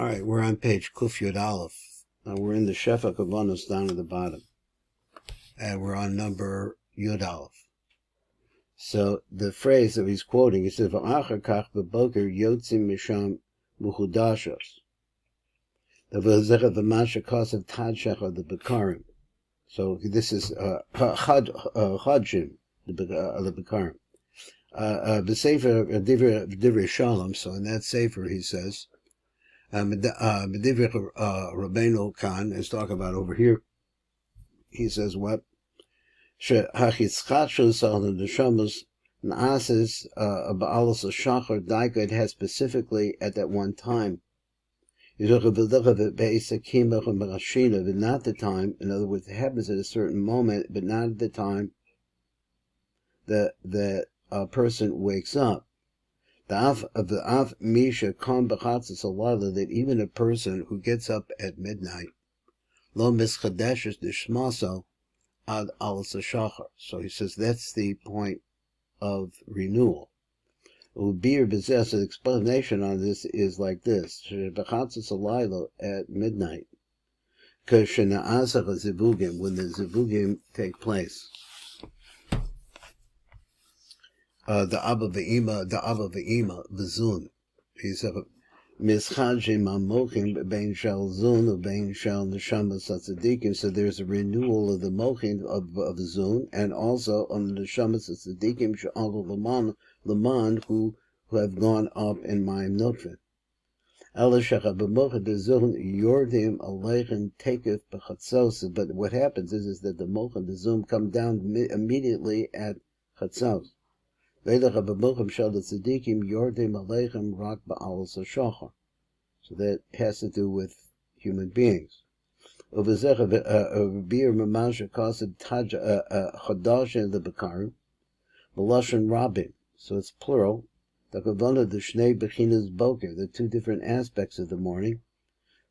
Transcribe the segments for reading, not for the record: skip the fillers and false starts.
All right, we're on page Kuf Yud Aleph. We're in the Hakavanot down at the bottom. And we're on number Yud Aleph. So the phrase that he's quoting, he says, V'achar kach b'boker yotzim misham muchudashos. The v'zecha v'masha kosev tadshach of the Bekarim. So this is Chadshim, the Bekarim. The Sefer Divrei Shalom, so in that Sefer he says, Rabbeinu Khan is talking about over here. He says what? It has specifically at that one time. Not the time, in other words, it happens at a certain moment, but not at the time that a person wakes up. That even a person who gets up at midnight, lo mischadeshes dishmaso ad alas shachar. So he says that's the point of renewal. Ubir bezes, an explanation on this is like this: at midnight, when the zivugim take place. The Abba Ve'ima, V'zun. He said, Mischadjim HaMochin Bein Shel Zun Bein Shel Neshama Tzadikim. So there's a renewal of the Mochin of Zun, and also on the Neshama Tzadikim She'alu Laman who have gone up in Mayim Notfin. Elishacha B'Mochin Zun Yordim Aleichem Tekef B'Chatzos. But what happens is that the Mochin, the Zun, come down immediately at Chatzos. So that has to do with human beings. So it's plural. The two different aspects of the morning.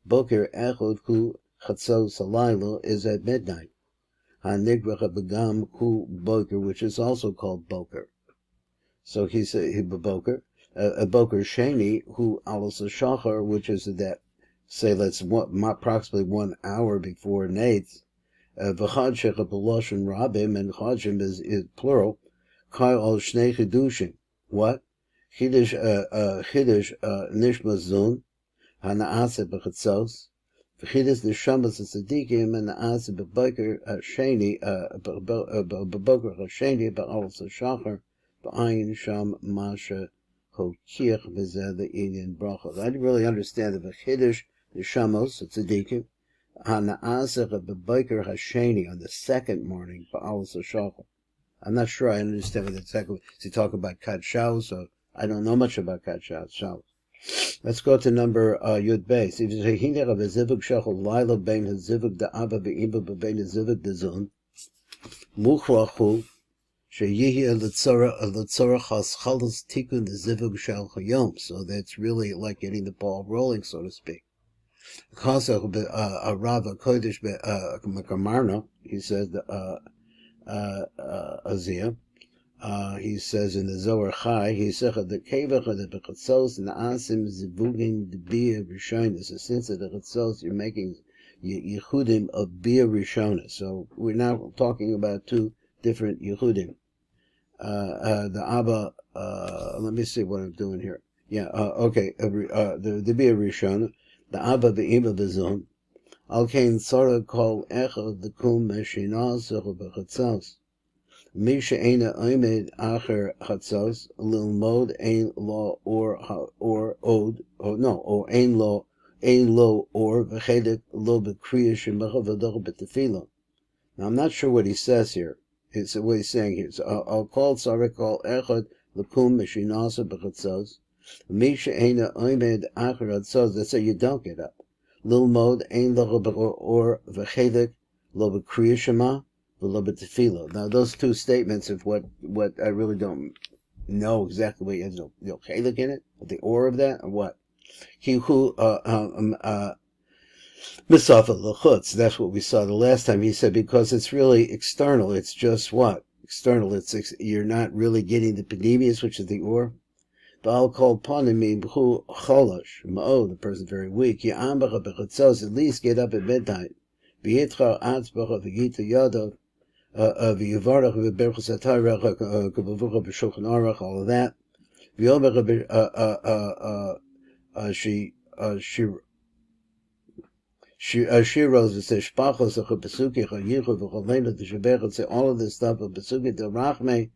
Boker echod hu chatzos halaylo is at midnight. Which is also called boker. So he said, Boker Sheni, who alas shachar, which is that, say, that's approximately 1 hour before Nates. V'chad shecha b'loshen rabbim, and chadshim is plural. Kai al shnei chidushim. What? Chidush nishma zun, hanaase b'chatzos. V'chidush neshamas tzadikim, and naase b'boker sheni, b'boker sheni, b'alas shachar. I didn't really understand the V'chidush Neshamos Tzadikim Hana'asach B'Biker Hasheni on the second morning Ba'alas HaShachar. I'm not sure I understand what the second. He talk about Kadshao, so I don't know much about Kadshao. Let's go to number Yud Beis. If you say Hinech of a Zivug Shachol Laila Bein Hazivug Da'aba Ve'imba Bein Hazivug Dazun Muchrachu. So that's really like getting the ball rolling, so to speak. He says Azia. He says in the Zohar Chai, he said the kevach of the bechatzos and the asim zivugim the bia rishona. So since the bechatzos you're making yichudim of bia rishona. So we're now talking about two different yichudim. The Abba, let me see what I'm doing here. Yeah, okay, the Bia Rishon, the Abba Ve'ima V'zon, Al Kain Sora Kol Echad L'kum Meshina Zoch B'chatzos. Misha Eina Oimed Acher Chatzos, L'ilmod Ein Lo or Od, or Ein Lo or V'chedek Lo B'kriya Shemecha V'doch B'tefila. Now I'm not sure what he says here. It's what he's saying here. So I'll call Sarek call Echad L'kum Meshinasa B'chatzos. Misha Eina Oimed Acher Chatzos. That's how you don't get up. Lil Mod Ein Lo or V'chedek Lo B'kriya Shema V'lo B'tefila. Now those two statements of what I really don't know exactly what is no chedek in it, the or of that, or what. He who Misafa l'chutz, that's what we saw the last time. He said because it's really external. It's just what? External. You're not really getting the panemius, which is the or. V'al kol panim b'chu cholosh ma'od, the person's very weak. Ya'ambacha b'chatzos, at least get up at midnight. V'yitcha atzbacha v'yita yodov, v'yivarach v'berchus atayrecha k'bavucha b'shulchan aruch, all of that. V'yomecha she rose and says shpachos pesuki chayichu v'cholena t'shebechot, say all of this stuff of pesuki del rachme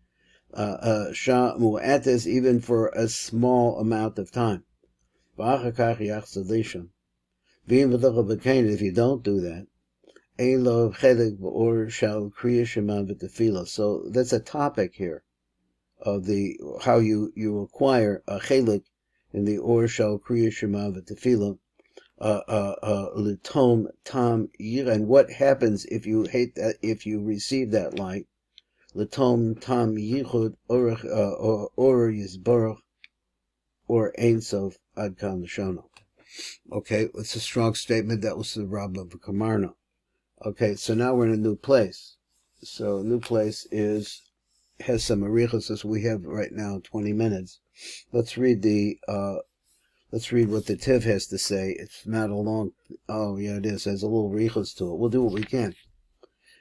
sha mu'ates, even for a small amount of time. V'achakach yachzalisha v'im v'docha b'kain, if you don't do that, ein lo chelik v'or shal kriya shema v'tefila. So that's a topic here of the how you acquire a chelik in the or shal kriya shema v'tefila. Litom tam yir, and what happens if you hate that, if you receive that light? Litom tam yichud or yisborach or ein sof ad kan l'shono. Okay, it's a strong statement. That was the Rabbah of Kamarna. Okay, so now we're in a new place. So new place has some arichos, as we have right now 20 minutes. Let's read what the Tiv has to say. It's not a long, oh yeah it is, there's a little arichos to it. We'll do what we can.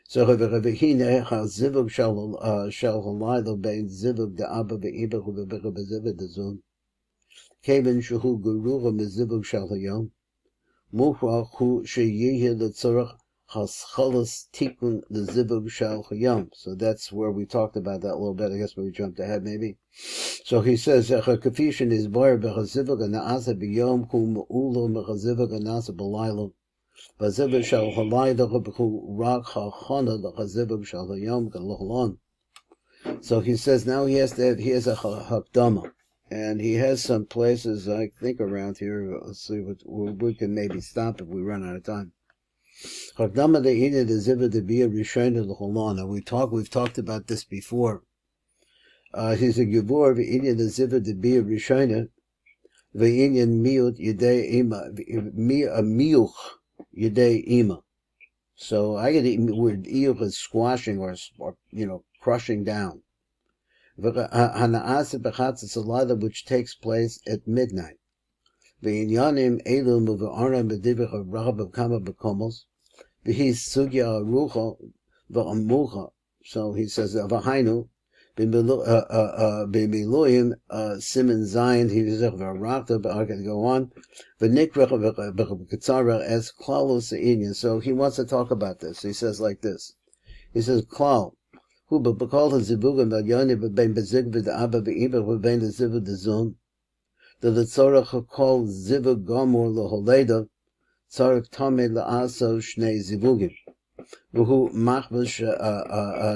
So zivug shall halaylo bein zivug da abba ve'ibach u'bebecha bezivug dazun. Kevin shuhu gurucha mezivug shal hayom. Muhrach hu sheyihe letzorach haschalas tikun lezivug shal hayom. So that's where we talked about that a little bit. I guess we jumped ahead maybe. So he says, Chakafishin is bar b'chazivug ana'asa b'yom hu mu'ulo mechazivug ana'asa b'laylo. V'zivug shal halaylo b'chu rak ha'chana l'chazivug shal hayom k'lochlon. So he says now he has a hakdama. And he has some places, I think, around here. Let's see what we can maybe stop if we run out of time. Hakdama de'ina de'zivug de'biyah rishayna l'cholon. We've talked about this before. He's a givor v'inyan de'zivug de'biyah rishayna v'inyan miut yedei ima miuch yedei ima. So I get the word iyuch is squashing or crushing down. Hana'asa b'chatzis alada, which takes place at midnight. V'inyanim elu muva'arna b'divich rachab b'kama b'komos v'his sugya arucha v'amucha. So he says v'hainu b'miloyim siman zayin. He says v'arakta, but I can go on. V'nikrach b'katzara as klalos se'inya. So he wants to talk about this. He says like this. He says klal. Who but because the zivugim v'yoni v'bein bezig v'da'aba v'ibach v'bein the zivug d'zon, the letzorach called zivug gomor leholeda tzorach tamei la'aso shnei zivugim v'hu machbus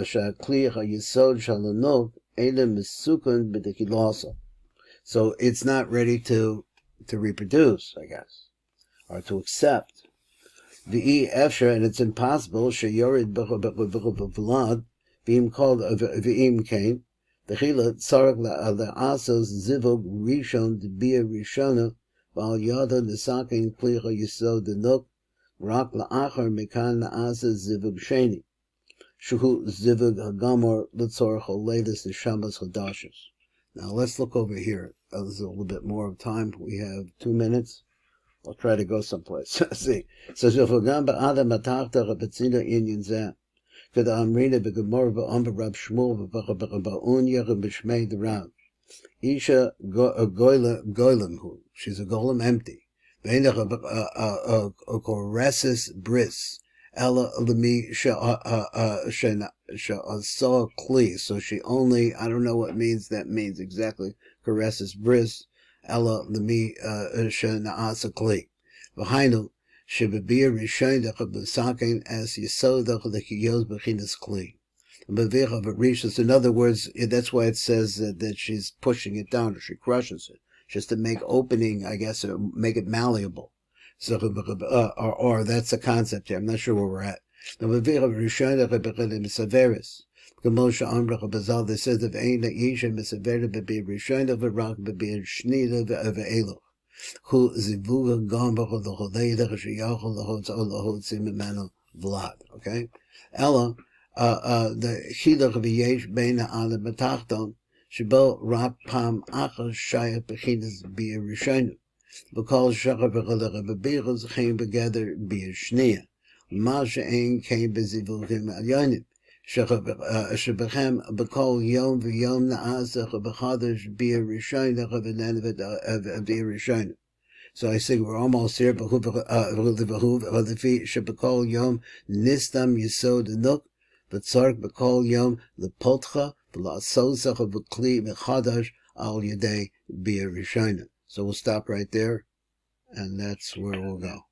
sha'kli ha'yisod shalanok elim misukun b'tekilasa. So it's not ready to reproduce, I guess, or to accept. V'i efsher, and it's impossible sheyorid b'vlad. Being called v'im kain, the chila tzarek la'asos zivug rishon d'bia rishona v'al yada nesakin klicha yisod denuk rak la'achar mekan la'asa zivug sheni shuhu zivug hagamor l'tzorech holedis neshamas chodashos. Now let's look over here. There's a little bit more of time. We have 2 minutes. I'll try to go someplace. See. So zivugam ba'adam atachta rabetzina inyan zeh. Kada amrina b'gemor b'amber Rab Shmuel b'unya b'shmei the Rab. Isha goylem hu. She's a golem empty. V'einach a koresis bris. Ella lemi she'asa kli. So she only, I don't know what that means exactly. Koresis bris. Ella lemi she'asa kli. V'hainu. Shebabir Rishon Dechabasakin as Yisodach the Kiyos Bechinas Kli. Bavicha Varishas. In other words, that's why it says that she's pushing it down, or she crushes it, just to make opening, I guess, or make it malleable. So, or that's the concept here. I'm not sure where we're at. Bavicha Rishon Dechabachinim Severis. Gamosha Amrach Bazal. They says if ain't a Yisha Misavera Babir Rishon Dechabarak Babir Shnida Ve'eloch. Who zivuga gambach the hodeida sheyachol lahot simimano vlad. Okay, Ella the chilach v'yesh beina ala betachton Shabo Rab Pam Achas Shaya Bechinas Bia Rishonu. Because Shachar V'Chalach B'Bichos came together Bia Shnia. Masha Ein came B'Zivukim Al-Yonim. Shebechem B'Kol Yom V'Yom Na'asach B'Chadash Bia Rishonu B'Nanavet Bia Rishonu. So I think we're almost here. Shebekol Yom Nistam Yisod Nuk, B'Tzark Bekol Yom Lepotcha V'La'asosach B'Kli Mechadash Al Yedei Bia Rishona. So we'll stop right there, and that's where we'll go.